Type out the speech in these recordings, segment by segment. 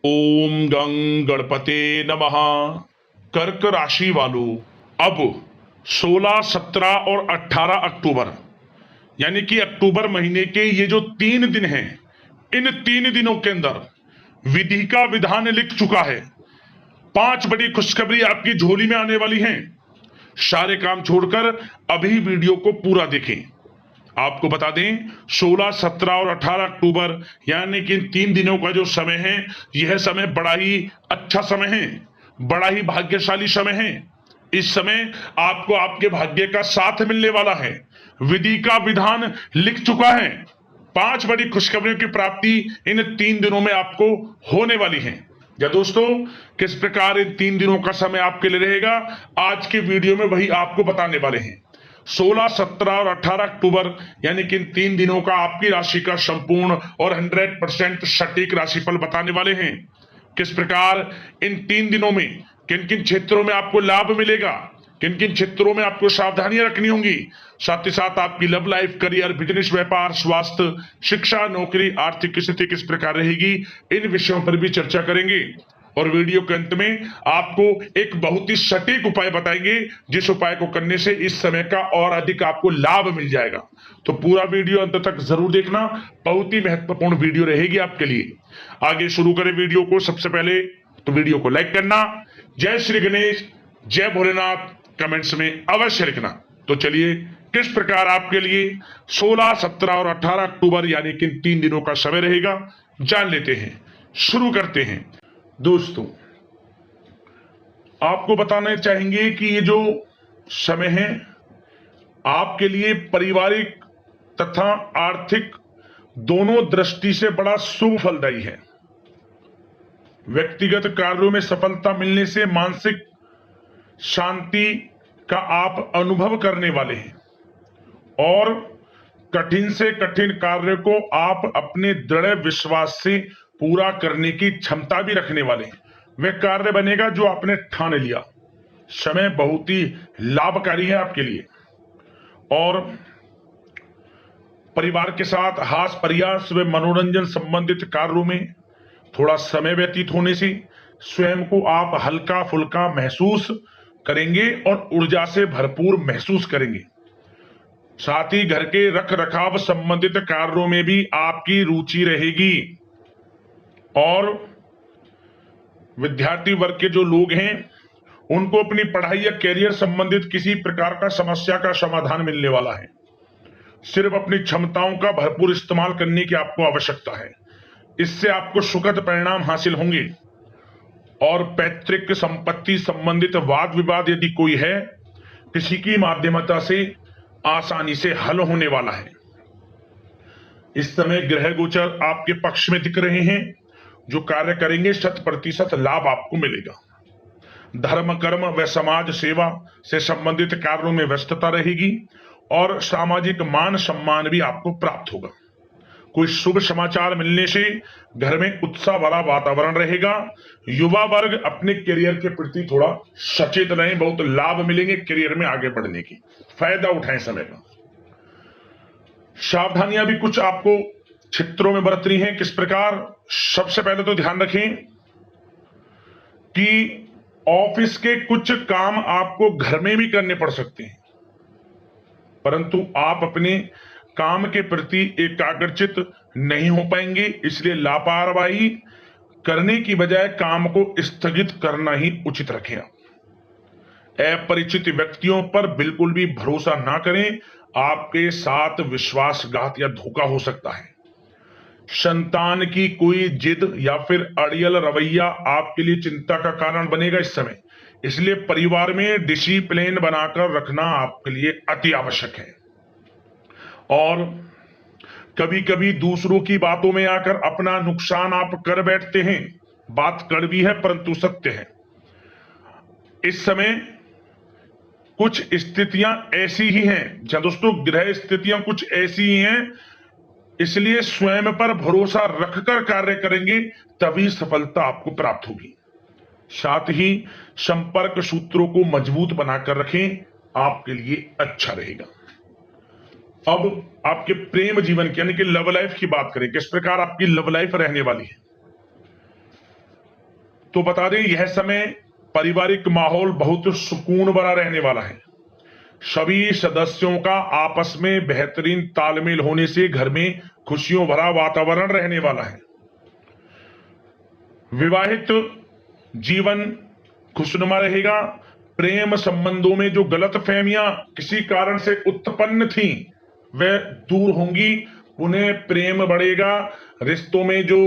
ओम गं गणपते नमः। कर्क राशि वालों, अब 16, 17 और 18 अक्टूबर यानी कि अक्टूबर महीने के ये जो 3 दिन हैं, इन 3 दिनों के अंदर विधि का विधान लिख चुका है। 5 बड़ी खुशखबरी आपकी झोली में आने वाली हैं। सारे काम छोड़कर अभी वीडियो को पूरा देखें। आपको बता दें, 16, 17 और 18 अक्टूबर यानी कि इन 3 दिनों का जो समय है, यह समय बड़ा ही अच्छा समय है, बड़ा ही भाग्यशाली समय है। इस समय आपको आपके भाग्य का साथ मिलने वाला है। विधि का विधान लिख चुका है। 5 बड़ी खुशखबरियों की प्राप्ति इन 3 दिनों में आपको होने वाली है। या दोस्तों, किस प्रकार इन 3 दिनों का समय आपके लिए रहेगा, आज के वीडियो में वही आपको बताने वाले हैं। 16, 17 और 18 अक्टूबर यानी कि इन 3 दिनों का आपकी राशि का संपूर्ण और 100% सटीक राशिफल बताने वाले हैं। किस प्रकार इन 3 दिनों में किन किन क्षेत्रों में आपको लाभ मिलेगा, किन किन क्षेत्रों में आपको सावधानियां रखनी होंगी, साथ ही साथ आपकी लव लाइफ, करियर, बिजनेस, व्यापार, स्वास्थ्य, शिक्षा, नौकरी, आर्थिक स्थिति किस प्रकार रहेगी, इन विषयों पर भी चर्चा करेंगे। और वीडियो के अंत में आपको एक बहुत ही सटीक उपाय बताएंगे, जिस उपाय को करने से इस समय का और अधिक आपको लाभ मिल जाएगा। तो पूरा वीडियो अंत तक जरूर देखना, बहुत ही महत्वपूर्ण वीडियो रहेगी आपके लिए। आगे शुरू करें वीडियो को। सबसे पहले तो वीडियो को लाइक करना, जय श्री गणेश, जय भोलेनाथ कमेंट्स में अवश्य लिखना। तो चलिए, किस प्रकार आपके लिए 16, 17 और 18 अक्टूबर यानी कि 3 दिनों का समय रहेगा, जान लेते हैं। शुरू करते हैं। दोस्तों, आपको बताना चाहेंगे कि ये जो समय है आपके लिए पारिवारिक तथा आर्थिक दोनों दृष्टि से बड़ा शुभ फलदायी है। व्यक्तिगत कार्यों में सफलता मिलने से मानसिक शांति का आप अनुभव करने वाले हैं और कठिन से कठिन कार्य को आप अपने दृढ़ विश्वास से पूरा करने की क्षमता भी रखने वाले हैं। वह कार्य बनेगा जो आपने ठान लिया। समय बहुत ही लाभकारी है आपके लिए और परिवार के साथ हास प्रयास व मनोरंजन संबंधित कार्यों में थोड़ा समय व्यतीत होने से स्वयं को आप हल्का फुल्का महसूस करेंगे और ऊर्जा से भरपूर महसूस करेंगे। साथ ही घर के रख रखाव संबंधित कार्यों में भी आपकी रुचि रहेगी और विद्यार्थी वर्ग के जो लोग हैं उनको अपनी पढ़ाई या कैरियर संबंधित किसी प्रकार का समस्या का समाधान मिलने वाला है। सिर्फ अपनी क्षमताओं का भरपूर इस्तेमाल करने की आपको आवश्यकता है। इससे आपको सुखद परिणाम हासिल होंगे और पैतृक संपत्ति संबंधित वाद विवाद यदि कोई है, किसी की माध्यमता से आसानी से हल होने वाला है। इस समय ग्रह गोचर आपके पक्ष में दिख रहे हैं। जो कार्य करेंगे 100% लाभ आपको मिलेगा। धर्म, कर्म व समाज सेवा से संबंधित कार्यों में व्यस्तता रहेगी और सामाजिक मान सम्मान भी आपको प्राप्त होगा। कोई शुभ समाचार मिलने से घर में उत्साह भरा वातावरण रहेगा। युवा वर्ग अपने करियर के प्रति थोड़ा सचेत रहें, बहुत लाभ मिलेंगे करियर में आगे बढ़ने की, फायदा उठाएं समय का। सावधानियां भी कुछ आपको क्षेत्रों में बरतनी है। किस प्रकार? सबसे पहले तो ध्यान रखें कि ऑफिस के कुछ काम आपको घर में भी करने पड़ सकते हैं, परंतु आप अपने काम के प्रति एकाग्रचित नहीं हो पाएंगे। इसलिए लापरवाही करने की बजाय काम को स्थगित करना ही उचित रखें। अपरिचित व्यक्तियों पर बिल्कुल भी भरोसा ना करें, आपके साथ विश्वासघात या धोखा हो सकता है। संतान की कोई जिद या फिर अड़ियल रवैया आपके लिए चिंता का कारण बनेगा इस समय। इसलिए परिवार में डिसिप्लिन बनाकर रखना आपके लिए अति आवश्यक है। और कभी कभी दूसरों की बातों में आकर अपना नुकसान आप कर बैठते हैं। बात कड़वी है परंतु सत्य है। इस समय कुछ स्थितियां ऐसी ही हैं, जहां दोस्तों ग्रह स्थितियां कुछ ऐसी ही हैं, इसलिए स्वयं पर भरोसा रखकर कार्य करेंगे तभी सफलता आपको प्राप्त होगी। साथ ही संपर्क सूत्रों को मजबूत बनाकर रखें, आपके लिए अच्छा रहेगा। अब आपके प्रेम जीवन की यानी कि लव लाइफ की बात करें। किस प्रकार आपकी लव लाइफ रहने वाली है? तो बता दें यह समय पारिवारिक माहौल बहुत सुकून भरा रहने वाला है। सभी सदस्यों का आपस में बेहतरीन तालमेल होने से घर में खुशियों भरा वातावरण रहने वाला है। विवाहित जीवन खुशनुमा रहेगा। प्रेम संबंधों में जो गलतफहमियां किसी कारण से उत्पन्न थी वह दूर होंगी, उन्हें प्रेम बढ़ेगा। रिश्तों में जो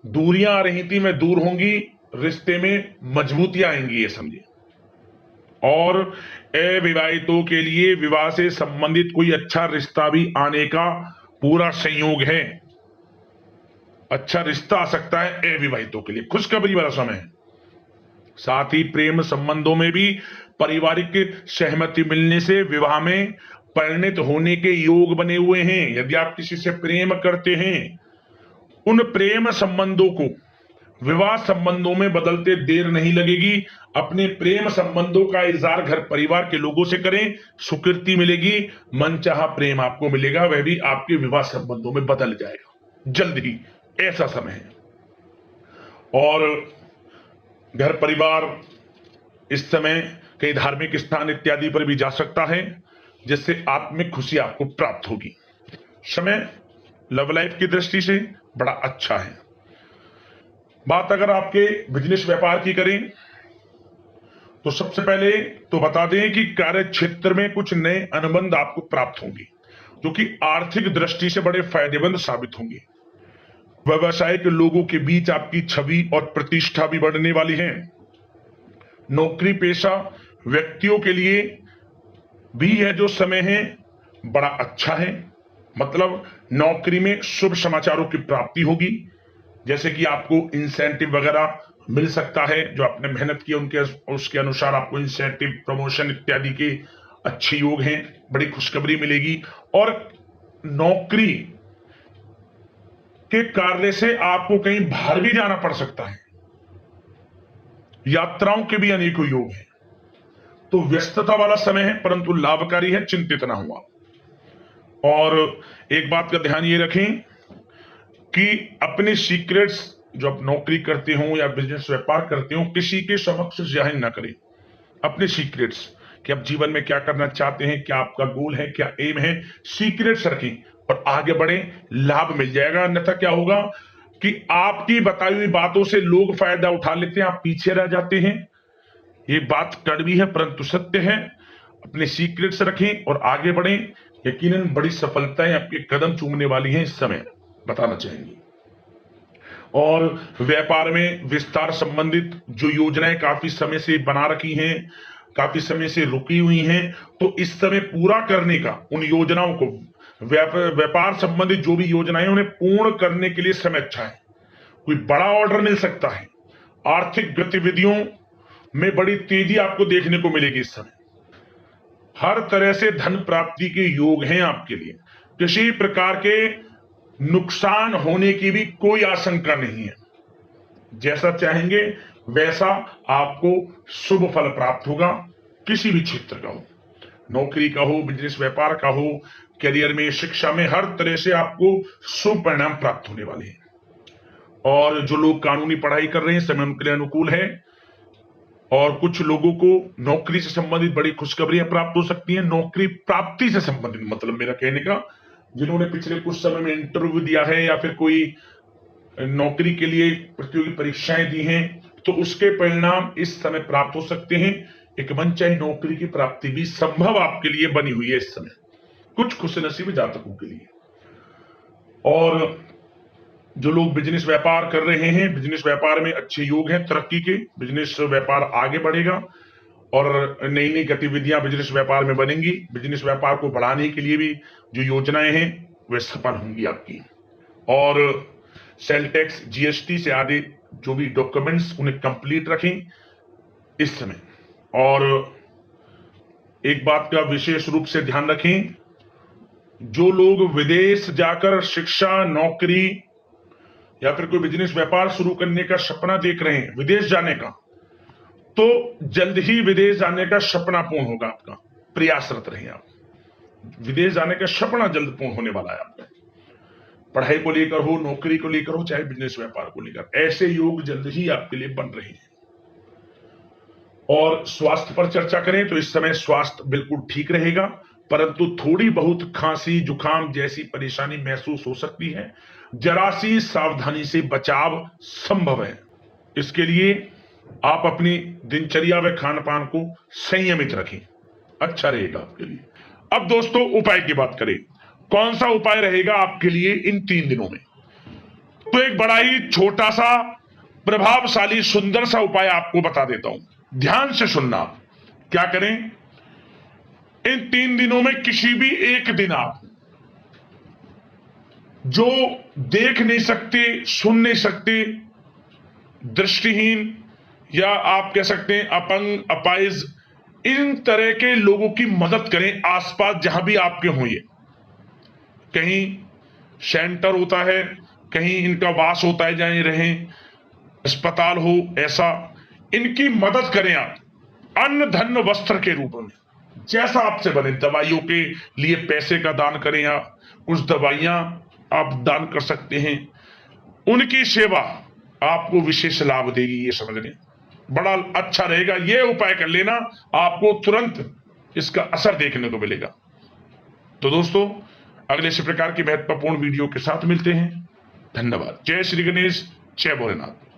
दूरियां आ रही थी वह दूर होंगी, रिश्ते में मजबूतियां आएंगी, ये समझिए। और अविवाहितों के लिए विवाह से संबंधित कोई अच्छा रिश्ता भी आने का पूरा संयोग है। अच्छा रिश्ता आ सकता है अविवाहितों के लिए, खुशखबरी वाला समय है। साथ ही प्रेम संबंधों में भी पारिवारिक सहमति मिलने से विवाह में परिणत होने के योग बने हुए हैं। यदि आप किसी से प्रेम करते हैं, उन प्रेम संबंधों को विवाह संबंधों में बदलते देर नहीं लगेगी। अपने प्रेम संबंधों का इजहार घर परिवार के लोगों से करें, स्वीकृति मिलेगी, मनचाहा प्रेम आपको मिलेगा, वह भी आपके विवाह संबंधों में बदल जाएगा जल्द ही, ऐसा समय है। और घर परिवार इस समय कई धार्मिक स्थान इत्यादि पर भी जा सकता है, जिससे आत्मिक खुशी आपको प्राप्त होगी। समय लव लाइफ की दृष्टि से बड़ा अच्छा है। बात अगर आपके बिजनेस व्यापार की करें तो सबसे पहले तो बता दें कि कार्य क्षेत्र में कुछ नए अनुबंध आपको प्राप्त होंगे, जो कि आर्थिक दृष्टि से बड़े फायदेमंद साबित होंगे। व्यवसायिक लोगों के बीच आपकी छवि और प्रतिष्ठा भी बढ़ने वाली है। नौकरी पेशा व्यक्तियों के लिए भी यह जो समय है बड़ा अच्छा है। मतलब नौकरी में शुभ समाचारों की प्राप्ति होगी, जैसे कि आपको इंसेंटिव वगैरह मिल सकता है, जो आपने मेहनत की उनके उसके अनुसार आपको इंसेंटिव, प्रमोशन इत्यादि के अच्छे योग हैं, बड़ी खुशखबरी मिलेगी। और नौकरी के कार्य से आपको कहीं बाहर भी जाना पड़ सकता है, यात्राओं के भी अनेकों योग हैं। तो व्यस्तता वाला समय है परंतु लाभकारी है, चिंतित ना हुआ। और एक बात का ध्यान ये रखें कि अपने सीक्रेट्स जो आप नौकरी करते हो या बिजनेस व्यापार करते हो, किसी के समक्ष जाहिर ना करें अपने सीक्रेट्स, कि आप जीवन में क्या करना चाहते हैं, क्या आपका गोल है, क्या एम है, सीक्रेट्स रखें और आगे बढ़े, लाभ मिल जाएगा। अन्यथा क्या होगा कि आपकी बताई हुई बातों से लोग फायदा उठा लेते हैं, आप पीछे रह जाते हैं। ये बात कड़वी है परंतु सत्य है। अपने सीक्रेट्स रखें और आगे बढ़ें, यकीनन बड़ी सफलताएं आपके कदम चूमने वाली हैं इस समय, बताना चाहेंगे। और व्यापार में विस्तार संबंधित जो योजनाएं काफी समय से बना रखी हैं, काफी समय से रुकी हुई हैं, तो इस समय पूरा करने का, उन योजनाओं को, व्यापार संबंधित जो भी योजनाएं उन्हें पूर्ण करने के लिए समय अच्छा है। कोई बड़ा ऑर्डर मिल सकता है। आर्थिक गतिविधियों में बड़ी तेजी आपको देखने को मिलेगी इस समय। हर तरह से धन प्राप्ति के योग हैं आपके लिए। किसी प्रकार के नुकसान होने की भी कोई आशंका नहीं है। जैसा चाहेंगे वैसा आपको शुभ फल प्राप्त होगा, किसी भी क्षेत्र का हो, नौकरी का हो, बिजनेस व्यापार का हो, करियर में, शिक्षा में, हर तरह से आपको शुभ परिणाम प्राप्त होने वाले हैं। और जो लोग कानूनी पढ़ाई कर रहे हैं समय उनके लिए अनुकूल है। और कुछ लोगों को नौकरी से संबंधित बड़ी खुशखबरियां प्राप्त हो सकती हैं। नौकरी प्राप्ति से संबंधित मतलब मेरा कहने का, जिन्होंने पिछले कुछ समय में इंटरव्यू दिया है या फिर कोई नौकरी के लिए प्रतियोगी परीक्षाएं दी हैं, तो उसके परिणाम इस समय प्राप्त हो सकते हैं। एक मनचाही नौकरी की प्राप्ति भी संभव आपके लिए बनी हुई है इस समय, कुछ खुशनसीब जातकों के लिए। और जो लोग बिजनेस व्यापार कर रहे हैं, बिजनेस व्यापार में अच्छे योग हैं तरक्की के, बिजनेस व्यापार आगे बढ़ेगा और नई नई गतिविधियां बिजनेस व्यापार में बनेंगी। बिजनेस व्यापार को बढ़ाने के लिए भी जो योजनाएं हैं वे सफल होंगी आपकी। और सेल टैक्स, जीएसटी से आदि जो भी डॉक्यूमेंट्स उन्हें कंप्लीट रखें इस समय। और एक बात का विशेष रूप से ध्यान रखें, जो लोग विदेश जाकर शिक्षा, नौकरी या फिर कोई बिजनेस व्यापार शुरू करने का सपना देख रहे हैं, विदेश जाने का, तो जल्द ही विदेश जाने का सपना पूर्ण होगा आपका। प्रयासरत रहिए आप, विदेश जाने का सपना जल्द पूर्ण होने वाला है आपका। पढ़ाई को लेकर हो, नौकरी को लेकर हो, चाहे बिजनेस व्यापार को लेकर, ऐसे योग जल्द ही आपके लिए बन रहे हैं। और स्वास्थ्य पर चर्चा करें तो इस समय स्वास्थ्य बिल्कुल ठीक रहेगा, परंतु थोड़ी बहुत खांसी जुकाम जैसी परेशानी महसूस हो सकती है। जरा सी सावधानी से बचाव संभव है। इसके लिए आप अपनी दिनचर्या व खान पान को संयमित रखें, अच्छा रहेगा आपके लिए। अब दोस्तों उपाय की बात करें, कौन सा उपाय रहेगा आपके लिए इन 3 दिनों में? तो एक बड़ा ही छोटा सा प्रभावशाली सुंदर सा उपाय आपको बता देता हूं, ध्यान से सुनना। क्या करें? इन 3 दिनों में किसी भी एक दिन आप जो देख नहीं सकते, सुन नहीं सकते, दृष्टिहीन या आप कह सकते हैं अपंग, अपाहिज, इन तरह के लोगों की मदद करें आसपास जहां भी आपके हों। ये कहीं सेंटर होता है, कहीं इनका वास होता है जहां ये रहें, अस्पताल हो, ऐसा इनकी मदद करें आप अन्न धन वस्त्र के रूप में, जैसा आपसे बने। दवाइयों के लिए पैसे का दान करें, आप कुछ दवाइयां आप दान कर सकते हैं। उनकी सेवा आपको विशेष लाभ देगी, ये समझ लें, बड़ा अच्छा रहेगा। ये उपाय कर लेना, आपको तुरंत इसका असर देखने को मिलेगा। तो दोस्तों अगले इसी प्रकार की महत्वपूर्ण वीडियो के साथ मिलते हैं। धन्यवाद। जय श्री गणेश, जय भोलेनाथ।